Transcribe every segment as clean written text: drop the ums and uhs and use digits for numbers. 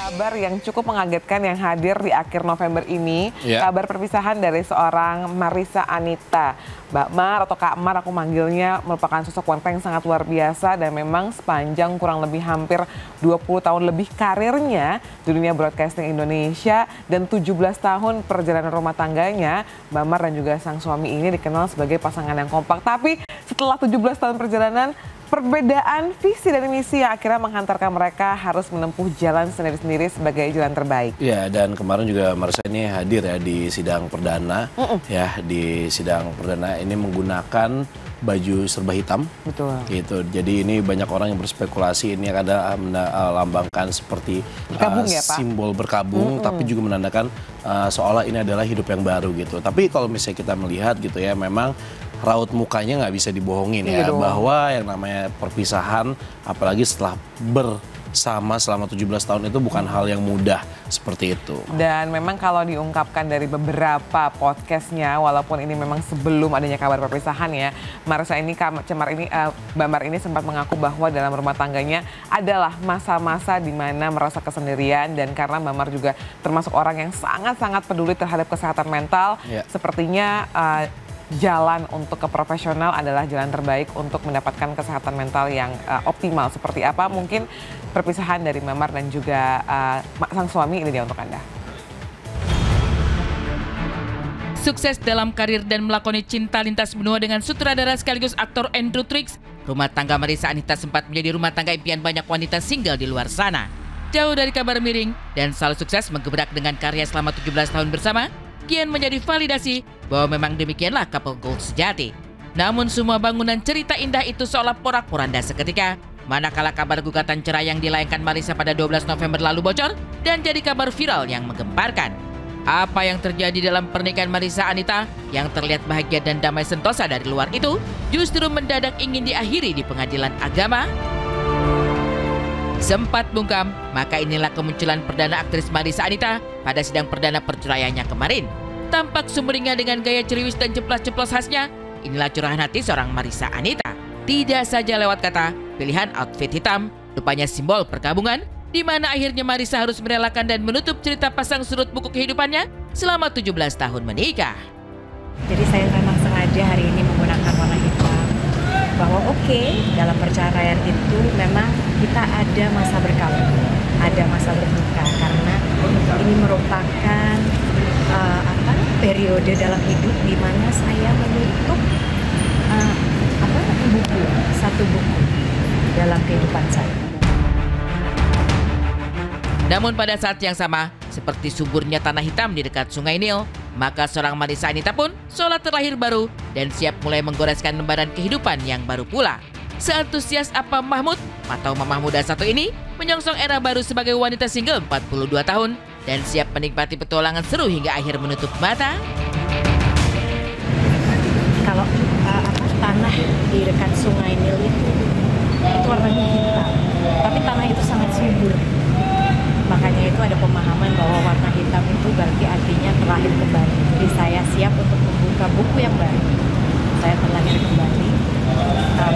Kabar yang cukup mengagetkan yang hadir di akhir November ini, kabar perpisahan dari seorang Marissa Anita. Mbak Mar atau Kak Mar aku manggilnya, merupakan sosok wanita yang sangat luar biasa dan memang sepanjang kurang lebih hampir 20 tahun lebih karirnya di dunia broadcasting Indonesia dan 17 tahun perjalanan rumah tangganya, Mbak Mar dan juga sang suami ini dikenal sebagai pasangan yang kompak. Tapi setelah 17 tahun perjalanan, perbedaan visi dan misi yang akhirnya menghantarkan mereka harus menempuh jalan sendiri-sendiri sebagai jalan terbaik. Ya, dan kemarin juga Marissa ini hadir ya di sidang perdana. Ya, di sidang perdana ini menggunakan baju serba hitam. Betul. Gitu. Jadi ini banyak orang yang berspekulasi ini ada melambangkan seperti berkabung, ya, Pak? Simbol berkabung, tapi juga menandakan seolah ini adalah hidup yang baru gitu. Tapi kalau misalnya kita melihat gitu ya, memang raut mukanya nggak bisa dibohongin ya, bahwa yang namanya perpisahan, apalagi setelah bersama selama 17 tahun itu bukan hal yang mudah seperti itu. Dan memang kalau diungkapkan dari beberapa podcastnya, walaupun ini memang sebelum adanya kabar perpisahan ya, Marissa ini, Mbak Mar ini sempat mengaku bahwa dalam rumah tangganya adalah masa-masa di mana merasa kesendirian, dan karena Mbak Mar juga termasuk orang yang sangat-sangat peduli terhadap kesehatan mental, sepertinya jalan untuk ke profesional adalah jalan terbaik untuk mendapatkan kesehatan mental yang optimal. Seperti apa mungkin perpisahan dari Mbak Mar dan juga sang suami, ini dia untuk Anda. Sukses dalam karir dan melakoni cinta lintas benua dengan sutradara sekaligus aktor Andrew Triggs, rumah tangga Marissa Anita sempat menjadi rumah tangga impian banyak wanita single di luar sana. Jauh dari kabar miring dan selalu sukses menggebrak dengan karya selama 17 tahun bersama, kian menjadi validasi bahwa memang demikianlah couple gold sejati. Namun semua bangunan cerita indah itu seolah porak-poranda seketika, manakala kabar gugatan cerai yang dilayangkan Marissa pada 12 November lalu bocor dan jadi kabar viral yang menggemparkan. Apa yang terjadi dalam pernikahan Marissa Anita yang terlihat bahagia dan damai sentosa dari luar itu justru mendadak ingin diakhiri di pengadilan agama? Sempat bungkam, maka inilah kemunculan perdana aktris Marissa Anita pada sidang perdana perceraiannya kemarin. Tampak sumringah dengan gaya ceriwis dan ceplas-ceplos khasnya, inilah curahan hati seorang Marissa Anita. Tidak saja lewat kata, pilihan outfit hitam rupanya simbol perkabungan, di mana akhirnya Marissa harus merelakan dan menutup cerita pasang surut buku kehidupannya selama 17 tahun menikah. Jadi saya memang sengaja hari ini menggunakan warna hitam, bahwa dalam perceraian itu memang kita ada masa berkabung, ada masa berduka, karena ini merupakan periode dalam hidup di mana saya menutup satu buku dalam kehidupan saya. Namun pada saat yang sama, seperti suburnya tanah hitam di dekat Sungai Nil, maka seorang Marissa Anita pun seolah terlahir baru dan siap mulai menggoreskan lembaran kehidupan yang baru pula. Seantusias apa Mahmud atau Mamah Muda satu ini menyongsong era baru sebagai wanita single 42 tahun dan siap menikmati petualangan seru hingga akhir menutup mata. Kalau tanah di dekat Sungai Nil itu warnanya hitam, tapi tanah itu sangat subur. Makanya itu ada pemahaman bahwa warna hitam itu berarti artinya terlahir kembali. Jadi saya siap untuk membuka buku yang baru. Saya terlahir kembali,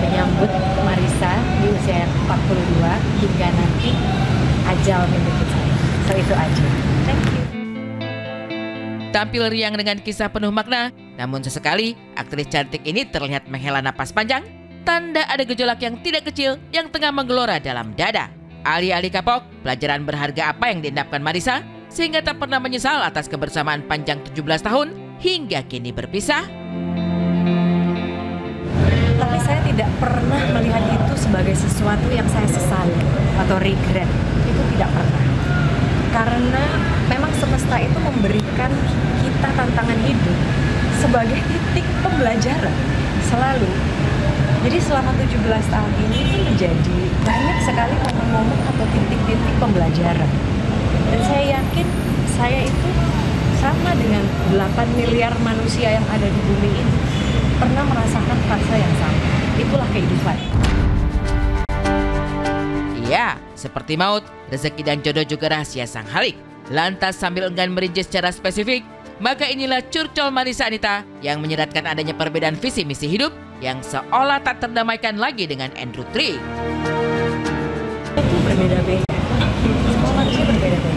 menyambut Marissa di usia 42 hingga nanti ajal menjemput saya. So itu aja. Thank you. Tampil riang dengan kisah penuh makna, namun sesekali aktris cantik ini terlihat menghela napas panjang, tanda ada gejolak yang tidak kecil yang tengah menggelora dalam dada. Alih-alih kapok, pelajaran berharga apa yang diendapkan Marissa sehingga tak pernah menyesal atas kebersamaan panjang 17 tahun hingga kini berpisah? Tapi saya tidak pernah melihat itu sebagai sesuatu yang saya sesali atau regret. Itu tidak pernah. Karena memang semesta itu memberikan kita tantangan hidup sebagai titik pembelajaran selalu. Jadi selama 17 tahun ini itu menjadi banyak sekali momen-momen atau titik-titik pembelajaran. Dan saya yakin saya itu sama dengan 8 miliar manusia yang ada di bumi ini pernah merasakan fase yang sama. Itulah kehidupan. Iya, seperti maut, rezeki dan jodoh juga rahasia sang Halik. Lantas sambil enggan merinci secara spesifik, maka inilah curcol Marissa Anita yang menyeratkan adanya perbedaan visi misi hidup yang seolah tak terdamaikan lagi dengan Andrew Triggs. Itu berbeda-beda. Semua manusia berbeda-beda.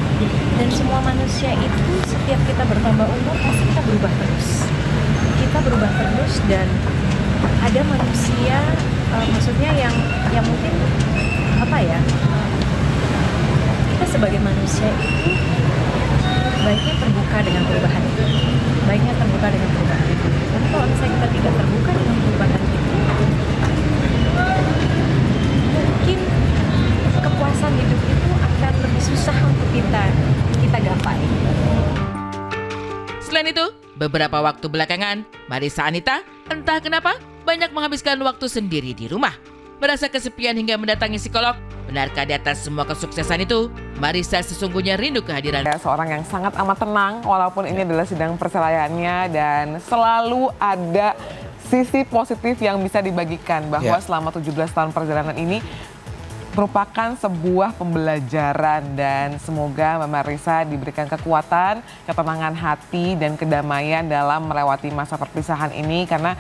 manusia itu setiap kita bertambah umur pasti kita berubah terus. Kita berubah terus dan ada manusia, maksudnya yang mungkin apa ya? Kita sebagai manusia itu baiknya terbuka dengan perubahan itu. Baiknya terbuka dengan perubahan itu. Tapi kalau misalnya kita tidak terbuka dengan perubahan itu, mungkin kepuasan hidup itu akan lebih susah untuk kita gapai. Selain itu, beberapa waktu belakangan, Marissa Anita entah kenapa banyak menghabiskan waktu sendiri di rumah. Merasa kesepian hingga mendatangi psikolog. Benarkah di atas semua kesuksesan itu, Marissa sesungguhnya rindu kehadiran seorang yang sangat amat tenang, walaupun ini adalah sidang perceraiannya, dan selalu ada sisi positif yang bisa dibagikan bahwa selama 17 tahun perjalanan ini merupakan sebuah pembelajaran, dan semoga Mbak Marissa diberikan kekuatan, ketenangan hati, dan kedamaian dalam melewati masa perpisahan ini, karena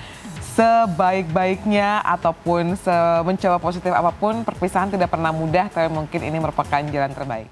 sebaik-baiknya ataupun mencoba positif apapun, perpisahan tidak pernah mudah, tapi mungkin ini merupakan jalan terbaik.